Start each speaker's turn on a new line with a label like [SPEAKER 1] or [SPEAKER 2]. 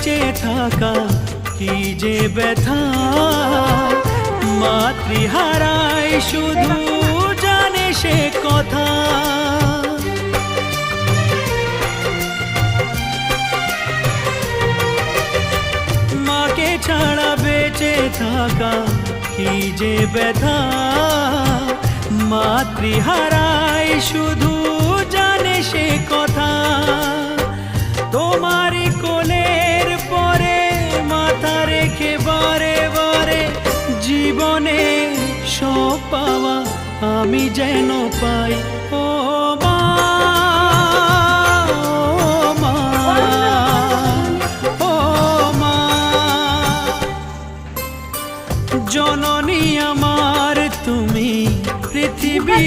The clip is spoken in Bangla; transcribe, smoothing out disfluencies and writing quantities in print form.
[SPEAKER 1] বেঁচে থাকা কি যে ব্যথা, মাতৃহারাই শুধু জানে সে কথা। মাকে ছাড়া বেঁচে থাকা কি যে ব্যথা, মাতৃহারাই শুধু জানে সে কথা। তোমারই কোলের পরে মাথা রেখে বারে বারে জীবনে সব পাওয়া আমি যেন পাই। ও মা, ও মা, ও মা, জননী আমার তুমি, পৃথিবী